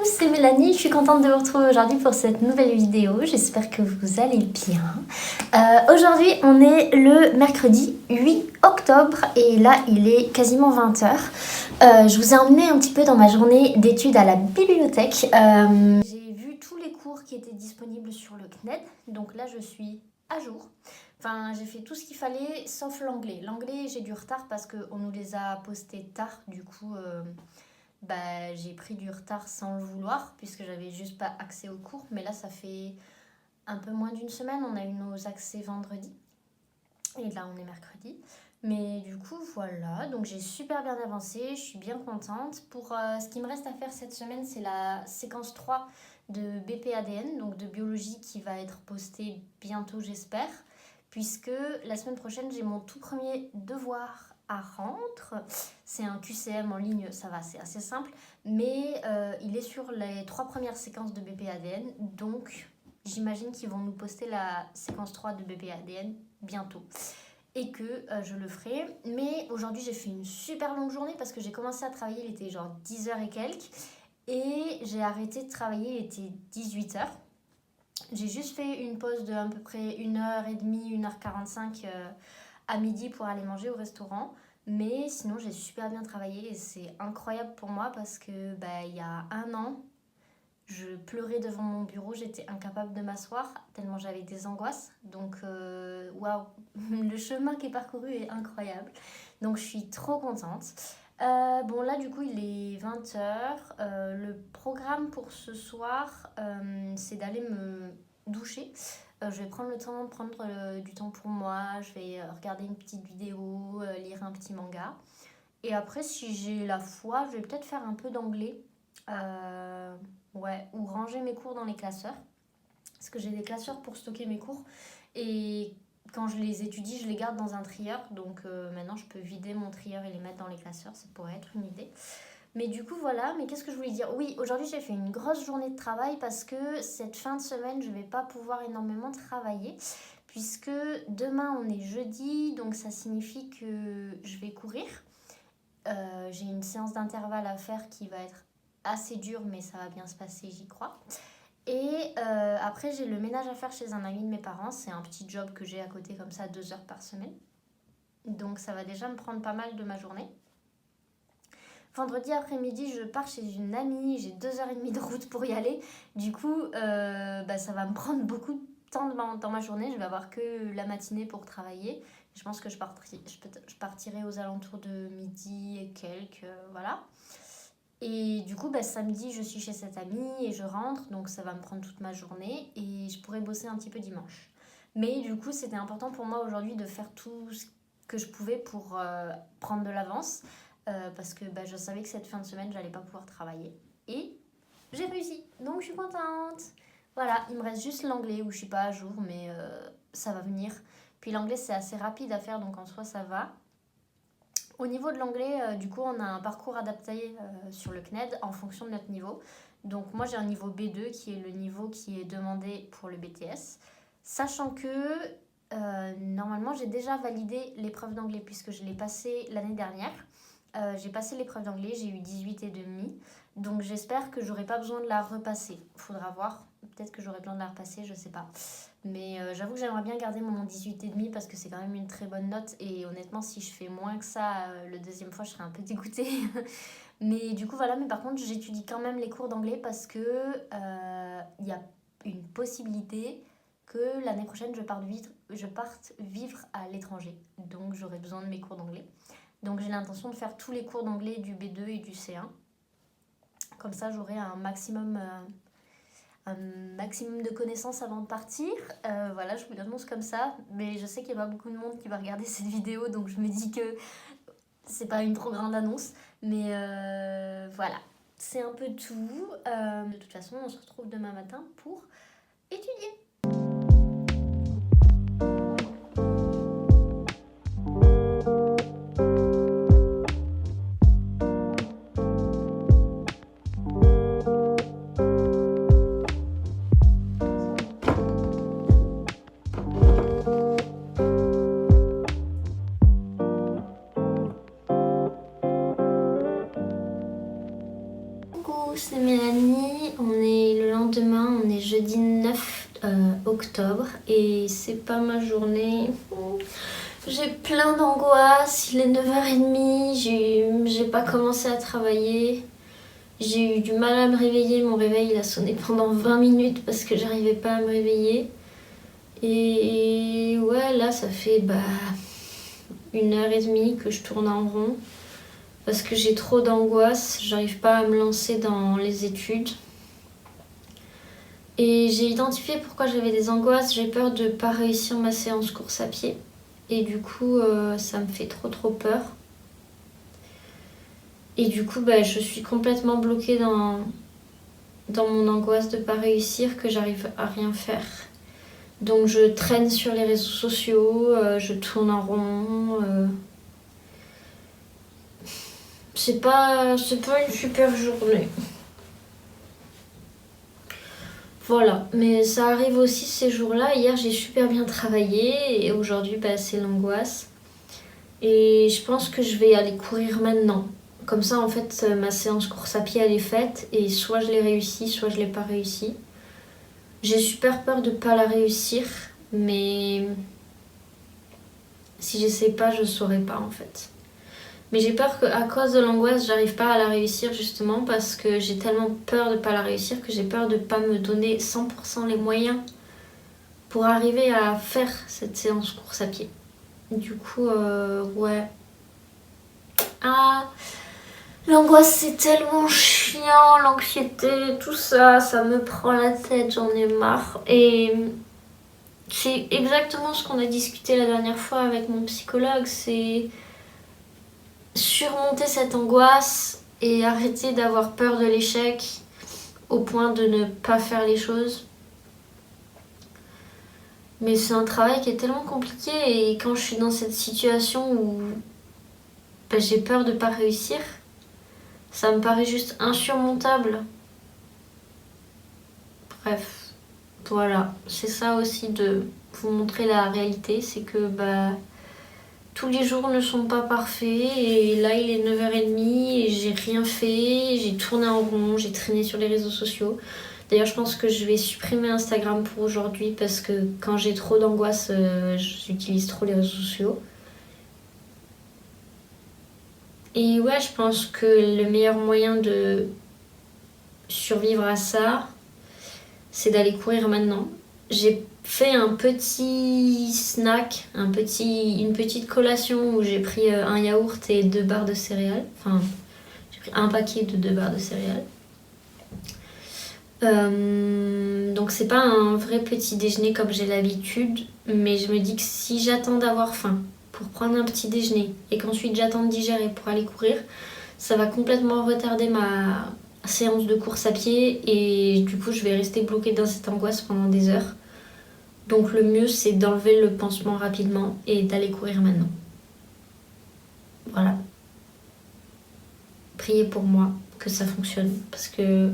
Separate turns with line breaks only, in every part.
C'est Mélanie, je suis contente de vous retrouver aujourd'hui pour cette nouvelle vidéo, j'espère que vous allez bien. Aujourd'hui on est le mercredi 8 octobre et là il est quasiment 20h. Je vous ai emmené un petit peu dans ma journée d'études à la bibliothèque. J'ai vu tous les cours qui étaient disponibles sur le CNED, donc là je suis à jour. Enfin, j'ai fait tout ce qu'il fallait sauf l'anglais. L'anglais j'ai du retard parce qu'on nous les a postés tard, du coup... j'ai pris du retard sans le vouloir puisque j'avais juste pas accès aux cours, mais là ça fait un peu moins d'une semaine, on a eu nos accès vendredi et là on est mercredi, mais du coup voilà, donc j'ai super bien avancé, je suis bien contente. Pour ce qui me reste à faire cette semaine, c'est la séquence 3 de BPADN, donc de biologie, qui va être postée bientôt j'espère, puisque la semaine prochaine j'ai mon tout premier devoir à rendre. C'est un QCM en ligne, ça va, c'est assez simple, mais il est sur les 3 premières séquences de BPADN, donc j'imagine qu'ils vont nous poster la séquence 3 de BPADN bientôt et que je le ferai. Mais aujourd'hui j'ai fait une super longue journée parce que j'ai commencé à travailler, il était genre 10h et quelques, et j'ai arrêté de travailler, il était 18h. J'ai juste fait une pause de à peu près 1h30, 1h45 à midi pour aller manger au restaurant. Mais sinon j'ai super bien travaillé et c'est incroyable pour moi parce que il y a un an, je pleurais devant mon bureau, j'étais incapable de m'asseoir tellement j'avais des angoisses. Donc waouh, le chemin qui est parcouru est incroyable. Donc je suis trop contente. Bon là du coup il est 20h. Le programme pour ce soir c'est d'aller me doucher. Je vais prendre le temps, prendre du temps pour moi, je vais regarder une petite vidéo, lire un petit manga. Et après, si j'ai la foi, je vais peut-être faire un peu d'anglais. Ouais, ou ranger mes cours dans les classeurs. Parce que j'ai des classeurs pour stocker mes cours. Et quand je les étudie, je les garde dans un trieur. Donc maintenant, je peux vider mon trieur et les mettre dans les classeurs. Ça pourrait être une idée. Mais du coup voilà, mais qu'est-ce que je voulais dire? Oui, aujourd'hui j'ai fait une grosse journée de travail parce que cette fin de semaine je vais pas pouvoir énormément travailler puisque demain on est jeudi, donc ça signifie que je vais courir. J'ai une séance d'intervalle à faire qui va être assez dure mais ça va bien se passer, j'y crois. Et après j'ai le ménage à faire chez un ami de mes parents, c'est un petit job que j'ai à côté comme ça 2 heures par semaine. Donc ça va déjà me prendre pas mal de ma journée. Vendredi après-midi, je pars chez une amie, j'ai 2h30 de route pour y aller. Du coup, ça va me prendre beaucoup de temps dans ma journée. Je vais avoir que la matinée pour travailler. Je pense que je partirai aux alentours de midi et quelques, voilà. Et du coup, samedi, je suis chez cette amie et je rentre. Donc ça va me prendre toute ma journée et je pourrai bosser un petit peu dimanche. Mais du coup, c'était important pour moi aujourd'hui de faire tout ce que je pouvais pour prendre de l'avance. Parce que je savais que cette fin de semaine, j'allais pas pouvoir travailler. Et j'ai réussi, donc je suis contente. Voilà, il me reste juste l'anglais où je suis pas à jour, mais ça va venir. Puis l'anglais, c'est assez rapide à faire, donc en soi, ça va. Au niveau de l'anglais, du coup, on a un parcours adapté sur le CNED en fonction de notre niveau. Donc moi, j'ai un niveau B2 qui est le niveau qui est demandé pour le BTS. Sachant que normalement, j'ai déjà validé l'épreuve d'anglais puisque je l'ai passée l'année dernière. J'ai passé l'épreuve d'anglais, j'ai eu 18,5. Donc j'espère que j'aurai pas besoin de la repasser. Faudra voir. Peut-être que j'aurai besoin de la repasser, je sais pas. Mais j'avoue que j'aimerais bien garder mon 18,5 parce que c'est quand même une très bonne note. Et honnêtement, si je fais moins que ça le deuxième fois, je serais un peu dégoûtée. Mais du coup, voilà. Mais par contre, j'étudie quand même les cours d'anglais parce que y a une possibilité que l'année prochaine, je parte vivre à l'étranger. Donc j'aurai besoin de mes cours d'anglais. Donc j'ai l'intention de faire tous les cours d'anglais du B2 et du C1. Comme ça, j'aurai un maximum de connaissances avant de partir. Voilà, je vous l'annonce comme ça. Mais je sais qu'il n'y a pas beaucoup de monde qui va regarder cette vidéo, donc je me dis que c'est pas une trop grande annonce. Mais voilà, c'est un peu tout. De toute façon, on se retrouve demain matin pour étudier. C'est Mélanie, on est le lendemain, on est jeudi 9 octobre et c'est pas ma journée. J'ai plein d'angoisse, il est 9h30, j'ai pas commencé à travailler. J'ai eu du mal à me réveiller, mon réveil il a sonné pendant 20 minutes parce que j'arrivais pas à me réveiller. Et ouais, là ça fait 1h30 que je tourne en rond. Parce que j'ai trop d'angoisse, j'arrive pas à me lancer dans les études. Et j'ai identifié pourquoi j'avais des angoisses, j'ai peur de pas réussir ma séance course à pied. Et du coup, ça me fait trop peur. Et du coup, je suis complètement bloquée dans mon angoisse de pas réussir, que j'arrive à rien faire. Donc je traîne sur les réseaux sociaux, je tourne en rond. C'est pas une super journée. Voilà, mais ça arrive aussi ces jours-là. Hier, j'ai super bien travaillé et aujourd'hui, c'est l'angoisse. Et je pense que je vais aller courir maintenant. Comme ça, en fait, ma séance course à pied, elle est faite et soit je l'ai réussi, soit je l'ai pas réussi. J'ai super peur de pas la réussir, mais si j'essaie pas, je saurais pas en fait. Mais j'ai peur qu'à cause de l'angoisse, j'arrive pas à la réussir justement parce que j'ai tellement peur de pas la réussir que j'ai peur de pas me donner 100% les moyens pour arriver à faire cette séance course à pied. Du coup, ouais. Ah, l'angoisse c'est tellement chiant, l'anxiété, tout ça, ça me prend la tête, j'en ai marre. Et c'est exactement ce qu'on a discuté la dernière fois avec mon psychologue, c'est surmonter cette angoisse et arrêter d'avoir peur de l'échec au point de ne pas faire les choses. Mais c'est un travail qui est tellement compliqué et quand je suis dans cette situation où j'ai peur de pas réussir, ça me paraît juste insurmontable. Bref, voilà, c'est ça aussi de vous montrer la réalité, c'est que tous les jours ne sont pas parfaits et là il est 9h30 et j'ai rien fait, j'ai tourné en rond, j'ai traîné sur les réseaux sociaux. D'ailleurs je pense que je vais supprimer Instagram pour aujourd'hui parce que quand j'ai trop d'angoisse, j'utilise trop les réseaux sociaux. Et ouais, je pense que le meilleur moyen de survivre à ça, c'est d'aller courir maintenant. J'ai fait un petit snack, une petite collation où j'ai pris un yaourt et 2 barres de céréales. Enfin, j'ai pris un paquet de 2 barres de céréales. Donc c'est pas un vrai petit déjeuner comme j'ai l'habitude, mais je me dis que si j'attends d'avoir faim pour prendre un petit déjeuner et qu'ensuite j'attends de digérer pour aller courir, ça va complètement retarder ma séance de course à pied et du coup je vais rester bloquée dans cette angoisse pendant des heures. Donc le mieux c'est d'enlever le pansement rapidement et d'aller courir maintenant. Voilà. prier pour moi, que ça fonctionne. Parce que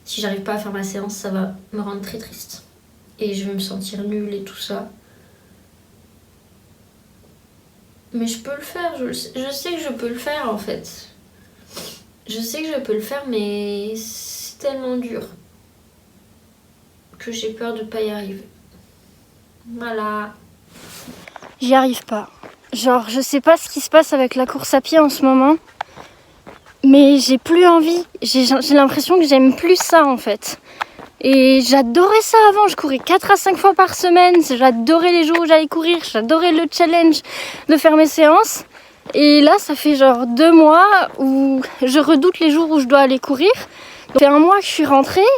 si j'arrive pas à faire ma séance, ça va me rendre très triste. Et je vais me sentir nulle et tout ça. Mais je peux le faire, je sais que je peux le faire en fait. Je sais que je peux le faire, mais c'est tellement dur que j'ai peur de pas y arriver. Voilà.
J'y arrive pas. Genre, je sais pas ce qui se passe avec la course à pied en ce moment, mais j'ai plus envie. J'ai l'impression que j'aime plus ça en fait. Et j'adorais ça avant, je courais 4 à 5 fois par semaine, j'adorais les jours où j'allais courir, j'adorais le challenge de faire mes séances. Et là, ça fait genre 2 mois où je redoute les jours où je dois aller courir. Donc, ça fait 1 mois que je suis rentrée,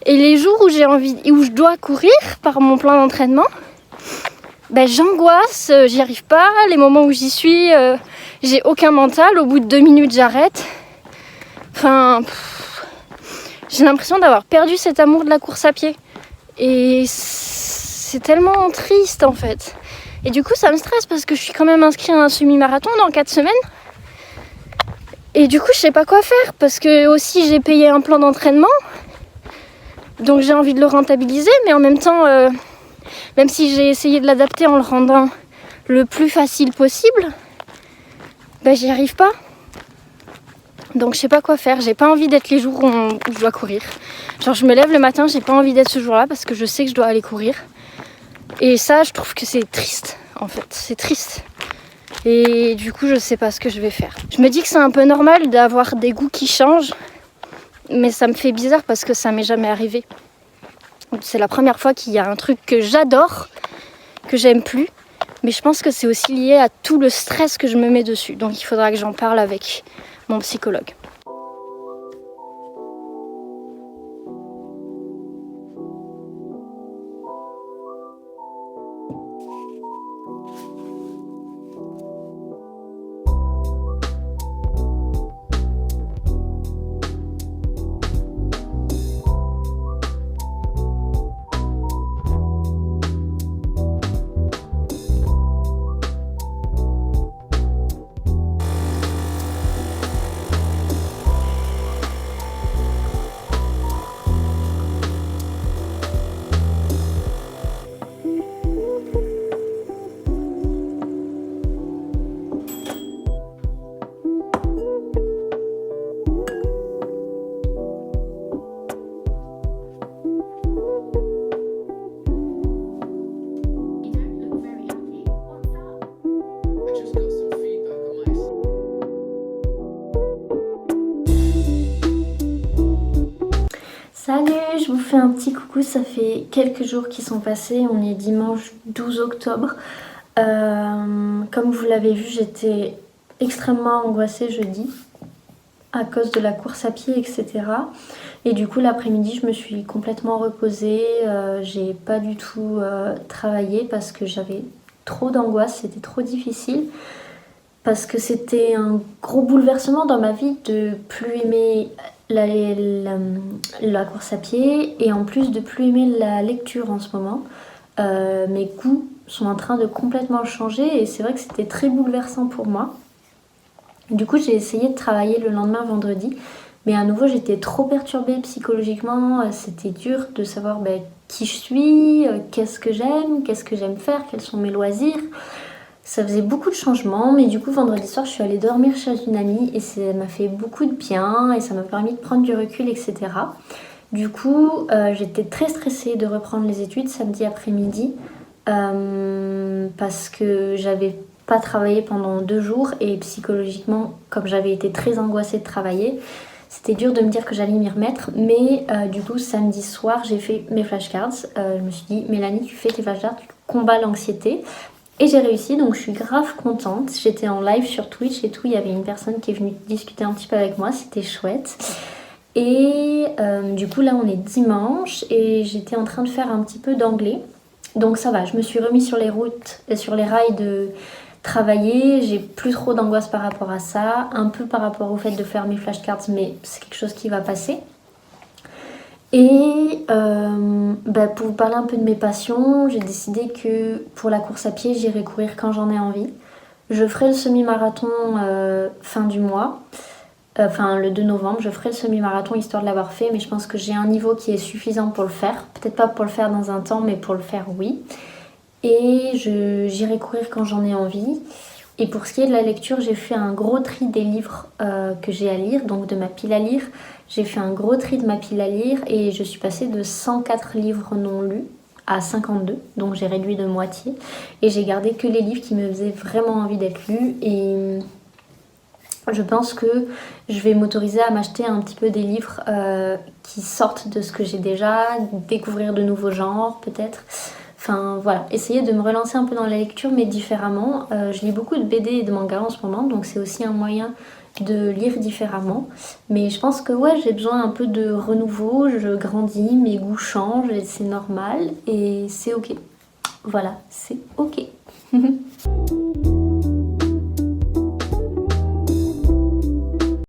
et les jours où où je dois courir par mon plan d'entraînement, ben, j'angoisse, j'y arrive pas. Les moments où j'y suis, j'ai aucun mental, au bout de 2 minutes j'arrête. Enfin... J'ai l'impression d'avoir perdu cet amour de la course à pied. Et c'est tellement triste en fait. Et du coup ça me stresse parce que je suis quand même inscrite à un semi-marathon dans 4 semaines. Et du coup je sais pas quoi faire parce que aussi j'ai payé un plan d'entraînement. Donc j'ai envie de le rentabiliser, mais en même temps, même si j'ai essayé de l'adapter en le rendant le plus facile possible, ben j'y arrive pas. Donc je sais pas quoi faire, j'ai pas envie d'être les jours où je dois courir. Genre je me lève le matin, j'ai pas envie d'être ce jour-là parce que je sais que je dois aller courir. Et ça, je trouve que c'est triste en fait, c'est triste. Et du coup je sais pas ce que je vais faire. Je me dis que c'est un peu normal d'avoir des goûts qui changent, mais ça me fait bizarre parce que ça m'est jamais arrivé. C'est la première fois qu'il y a un truc que j'adore, que j'aime plus. Mais je pense que c'est aussi lié à tout le stress que je me mets dessus. Donc il faudra que j'en parle avec mon psychologue.
Salut, je vous fais un petit coucou, ça fait quelques jours qui sont passés, on est dimanche 12 octobre. Comme vous l'avez vu, j'étais extrêmement angoissée jeudi à cause de la course à pied, etc. Et du coup l'après-midi je me suis complètement reposée, j'ai pas du tout travaillé parce que j'avais trop d'angoisse, c'était trop difficile. Parce que c'était un gros bouleversement dans ma vie de plus aimer la course à pied et en plus de plus aimer la lecture en ce moment. Mes goûts sont en train de complètement changer et c'est vrai que c'était très bouleversant pour moi. Du coup j'ai essayé de travailler le lendemain vendredi, mais à nouveau j'étais trop perturbée psychologiquement, c'était dur de savoir qui je suis, qu'est-ce que j'aime faire, quels sont mes loisirs. Ça faisait beaucoup de changements, mais du coup vendredi soir je suis allée dormir chez une amie et ça m'a fait beaucoup de bien et ça m'a permis de prendre du recul, etc. Du coup j'étais très stressée de reprendre les études samedi après-midi parce que j'avais pas travaillé pendant 2 jours et psychologiquement, comme j'avais été très angoissée de travailler, c'était dur de me dire que j'allais m'y remettre. Mais du coup samedi soir j'ai fait mes flashcards, je me suis dit Mélanie, tu fais tes flashcards, tu combats l'anxiété. Et j'ai réussi, donc je suis grave contente. J'étais en live sur Twitch et tout, il y avait une personne qui est venue discuter un petit peu avec moi, c'était chouette. Et du coup là on est dimanche et j'étais en train de faire un petit peu d'anglais. Donc ça va, je me suis remise sur les routes et sur les rails de travailler. J'ai plus trop d'angoisse par rapport à ça, un peu par rapport au fait de faire mes flashcards, mais c'est quelque chose qui va passer. Et pour vous parler un peu de mes passions, j'ai décidé que pour la course à pied, j'irai courir quand j'en ai envie. Je ferai le semi-marathon fin du mois. Enfin, le 2 novembre, je ferai le semi-marathon histoire de l'avoir fait, mais je pense que j'ai un niveau qui est suffisant pour le faire. Peut-être pas pour le faire dans un temps, mais pour le faire, oui. Et j'irai courir quand j'en ai envie. Et pour ce qui est de la lecture, j'ai fait un gros tri des livres que j'ai à lire, donc de ma pile à lire. J'ai fait un gros tri de ma pile à lire et je suis passée de 104 livres non lus à 52, donc j'ai réduit de moitié. Et j'ai gardé que les livres qui me faisaient vraiment envie d'être lus. Et je pense que je vais m'autoriser à m'acheter un petit peu des livres qui sortent de ce que j'ai déjà, découvrir de nouveaux genres peut-être. Enfin voilà, essayer de me relancer un peu dans la lecture mais différemment. Je lis beaucoup de BD et de mangas en ce moment, donc c'est aussi un moyen de lire différemment. Mais je pense que ouais, j'ai besoin un peu de renouveau, je grandis, mes goûts changent et c'est normal et c'est ok. Voilà, c'est ok.